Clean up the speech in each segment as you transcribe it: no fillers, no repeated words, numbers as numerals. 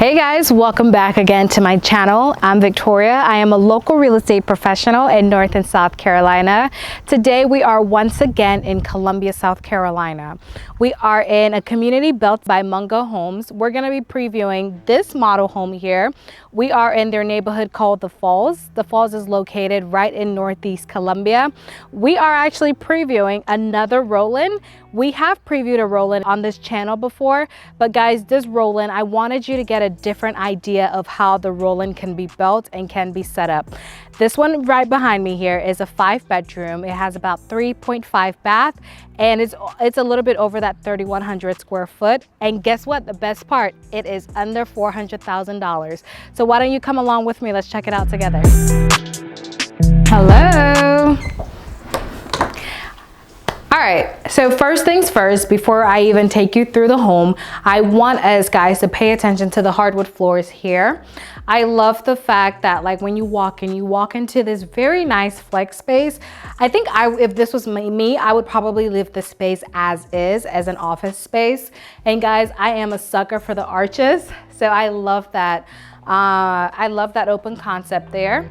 Hey guys, welcome back again to my channel. I'm Victoria. I am a local real estate professional in North and South Carolina. Today we are once again in Columbia, South Carolina. We are in a community built by Mungo homes. We're going to be previewing this model home here. We are in their neighborhood called The Falls. The Falls is located right in Northeast Columbia. We are actually previewing another Roland. We have previewed a Roland on this channel before, but guys, this Roland, I wanted you to get a different idea of how the Roland can be built and can be set up. This one right behind me here is a 5-bedroom. It has about 3.5 bath, and it's a little bit over that 3,100 square foot. And guess what? The best part, it is under $400,000. So why don't you come along with me? Let's check it out together. Hello. All right, so first things first, before I even take you through the home, I want us guys to pay attention to the hardwood floors here. I love the fact that like when you walk in, you walk into this very nice flex space. I think if this was me, I would probably leave the space as is, as an office space. And guys, I am a sucker for the arches, so I love that. I love that open concept there.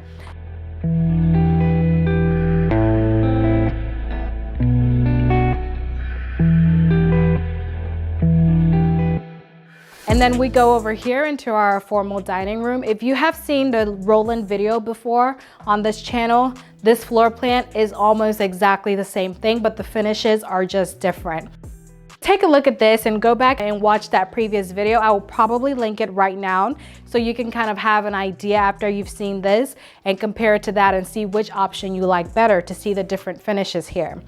And then we go over here into our formal dining room. If you have seen the Roland video before on this channel, this floor plan is almost exactly the same thing, but the finishes are just different. Take a look at this and go back and watch that previous video. I will probably link it right now so you can kind of have an idea after you've seen this and compare it to that and see which option you like better to see the different finishes here.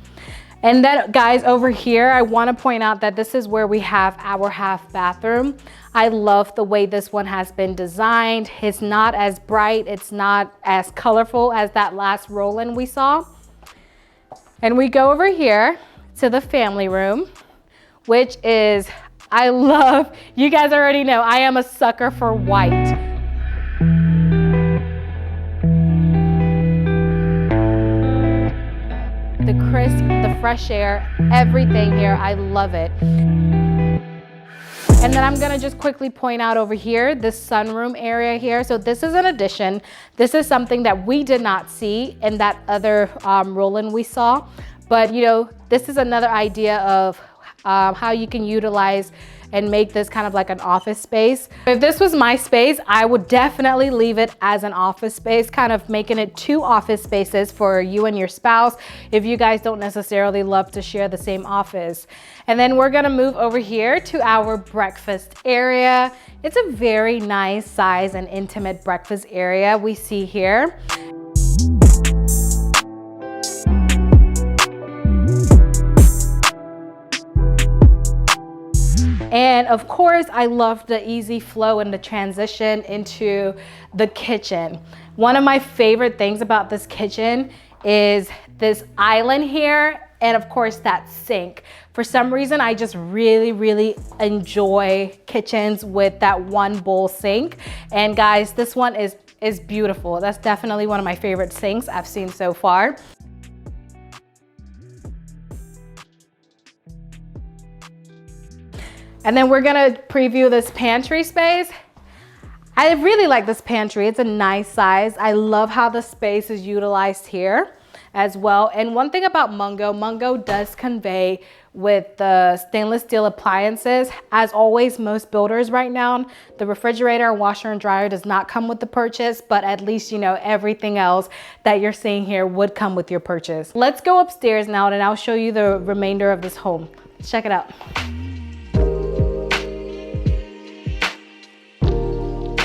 And then guys, over here, I want to point out that this is where we have our half bathroom. I love the way this one has been designed. It's not as bright, it's not as colorful as that last Roland we saw. And we go over here to the family room, which is, I love, you guys already know, I am a sucker for white. The crisp, the fresh air, everything here, I love it. And then I'm gonna just quickly point out over here, this sunroom area here. So this is an addition. This is something that we did not see in that other Roland we saw. But you know, this is another idea of how you can utilize and make this kind of like an office space. If this was my space, I would definitely leave it as an office space, kind of making it 2 office spaces for you and your spouse if you guys don't necessarily love to share the same office. And then we're gonna move over here to our breakfast area. It's a very nice size and intimate breakfast area we see here. And of course, I love the easy flow and the transition into the kitchen. One of my favorite things about this kitchen is this island here, and of course that sink. For some reason, I just really enjoy kitchens with that one bowl sink. And guys, this one is beautiful. That's definitely one of my favorite sinks I've seen so far. And then we're gonna preview this pantry space. I really like this pantry. It's a nice size. I love how the space is utilized here as well. And one thing about Mungo does convey with the stainless steel appliances. As always, most builders right now, the refrigerator, washer, and dryer does not come with the purchase, but at least you know everything else that you're seeing here would come with your purchase. Let's go upstairs now and I'll show you the remainder of this home. Let's check it out.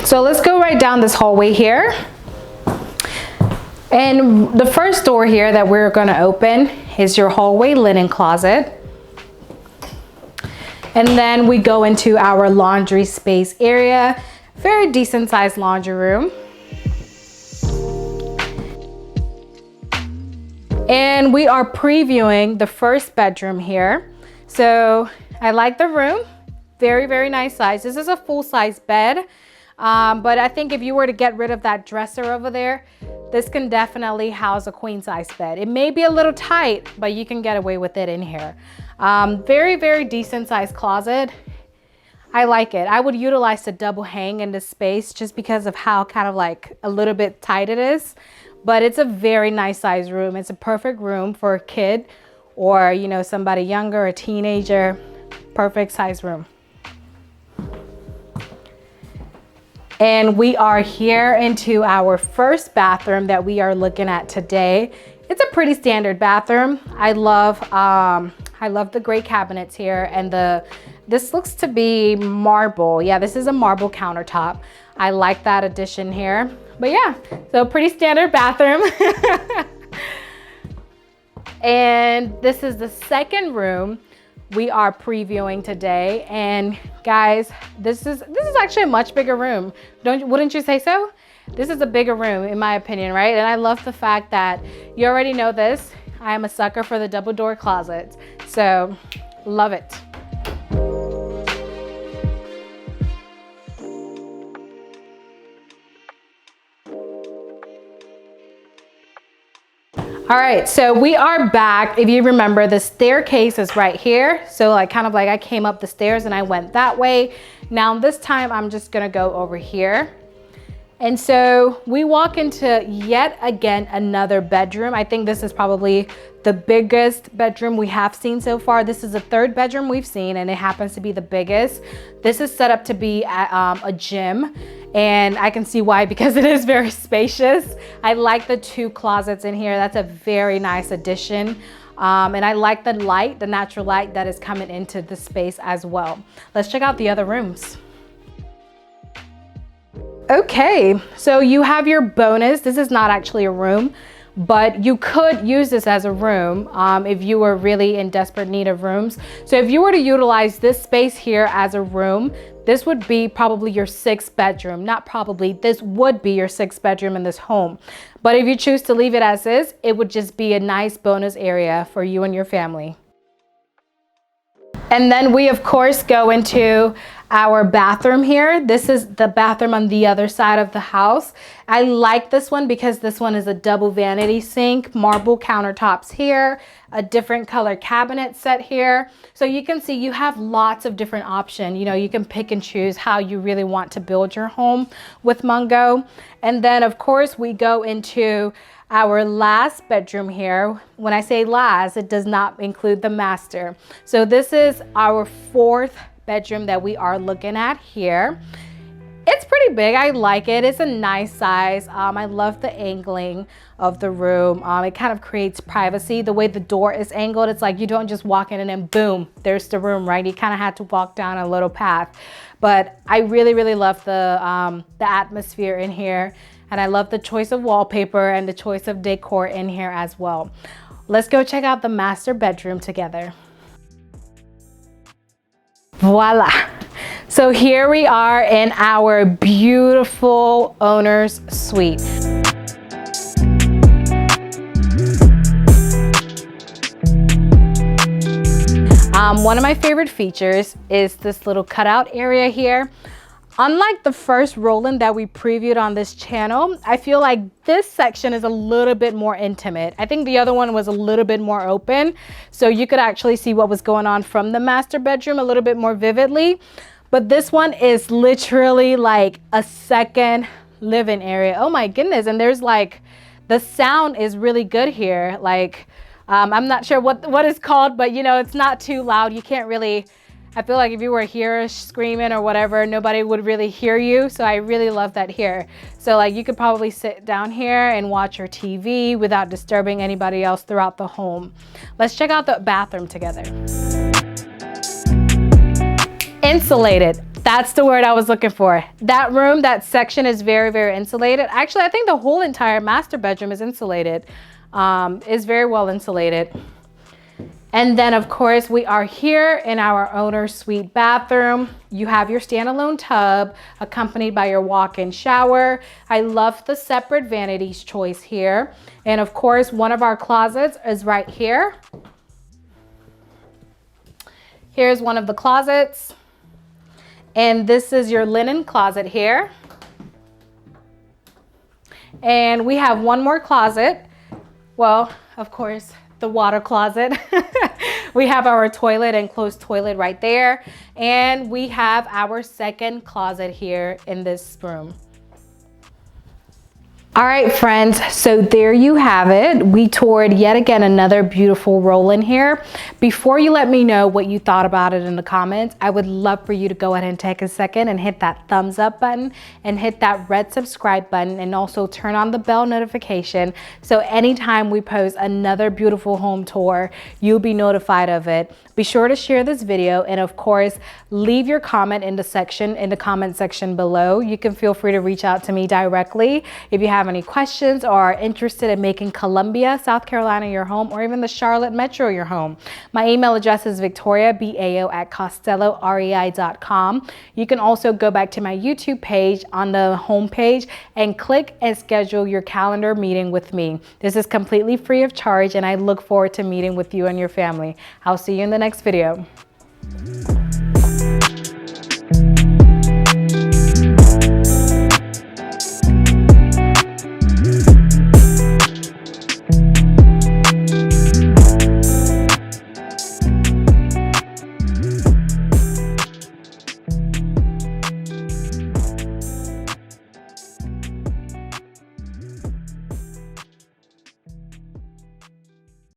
So let's go right down this hallway here. And the first door here that we're gonna open is your hallway linen closet. And then we go into our laundry space area. Very decent sized laundry room. And we are previewing the first bedroom here. So I like the room, very nice size. This is a full size bed. But I think if you were to get rid of that dresser over there, this can definitely house a queen size bed. It may be a little tight, but you can get away with it in here. Very decent sized closet. I like it. I would utilize the double hang in this space just because of how kind of like a little bit tight it is. But it's a very nice size room. It's a perfect room for a kid or, you know, somebody younger, a teenager. Perfect size room. And we are here into our first bathroom that we are looking at today. It's a pretty standard bathroom. I love the gray cabinets here, and this looks to be marble. Yeah, this is a marble countertop. I like that addition here. But yeah, so pretty standard bathroom. And this is the second room we are previewing today. And guys, this is actually a much bigger room. Wouldn't you say so? This is a bigger room in my opinion, right? And I love the fact that you already know this. I am a sucker for the double door closets. So love it. All right, so we are back. If you remember, the staircase is right here. So like kind of like I came up the stairs and I went that way. Now this time I'm just gonna go over here. And so we walk into yet again another bedroom. I think this is probably the biggest bedroom we have seen so far. This is the third bedroom we've seen and it happens to be the biggest. This is set up to be a gym. And I can see why, because it is very spacious. I like the two closets in here. That's a very nice addition. And I like the light, the natural light that is coming into the space as well. Let's check out the other rooms. Okay, so you have your bonus. This is not actually a room, but you could use this as a room if you were really in desperate need of rooms. So if you were to utilize this space here as a room, this would be probably your sixth bedroom. Not probably, this would be your sixth bedroom in this home. But if you choose to leave it as is, it would just be a nice bonus area for you and your family. And then we of course go into our bathroom here. This is the bathroom on the other side of the house. I like this one because this one is a double vanity sink, marble countertops here, a different color cabinet set here. So you can see you have lots of different options. You know, you can pick and choose how you really want to build your home with Mungo. And then of course we go into our last bedroom here. When I say last, it does not include the master. So this is our fourth bedroom that we are looking at here. It's pretty big. I like it. It's a nice size. I love the angling of the room. It kind of creates privacy. The way the door is angled, it's like you don't just walk in and then boom, there's the room, right? You kind of had to walk down a little path. But I really, really love the atmosphere in here. And I love the choice of wallpaper and the choice of decor in here as well. Let's go check out the master bedroom together. Voila. So here we are in our beautiful owner's suite. One of my favorite features is this little cutout area here. Unlike the first Roland that we previewed on this channel, I feel like this section is a little bit more intimate. I think the other one was a little bit more open, so you could actually see what was going on from the master bedroom a little bit more vividly. But this one is literally like a second living area. Oh my goodness, and there's like, the sound is really good here. Like, I'm not sure what it's called, but you know, it's not too loud. You can't really, I feel like if you were here screaming or whatever, nobody would really hear you. So I really love that here. So like you could probably sit down here and watch your TV without disturbing anybody else throughout the home. Let's check out the bathroom together. Insulated. That's the word I was looking for. That room, that section is very, very insulated. Actually, I think the whole entire master bedroom is insulated. Is very well insulated. And then of course we are here in our owner's suite bathroom. You have your standalone tub accompanied by your walk-in shower. I love the separate vanities choice here. And of course one of our closets is right here. Here's one of the closets. And this is your linen closet here. And we have one more closet. Well, of course, the water closet. We have our toilet, enclosed toilet right there. And we have our second closet here in this room. All right, friends, so there you have it. We toured yet again another beautiful Roland here. Before you let me know what you thought about it in the comments, I would love for you to go ahead and take a second and hit that thumbs up button and hit that red subscribe button, and also turn on the bell notification so anytime we post another beautiful home tour, you'll be notified of it. Be sure to share this video, and of course, leave your comment in the comment section below. You can feel free to reach out to me directly if you have any questions or are interested in making Columbia, South Carolina your home, or even the Charlotte Metro your home. My email address is victoria.bao@costellorei.com. You can also go back to my YouTube page on the home page and click and schedule your calendar meeting with me. This is completely free of charge, and I look forward to meeting with you and your family. I'll see you in the next video.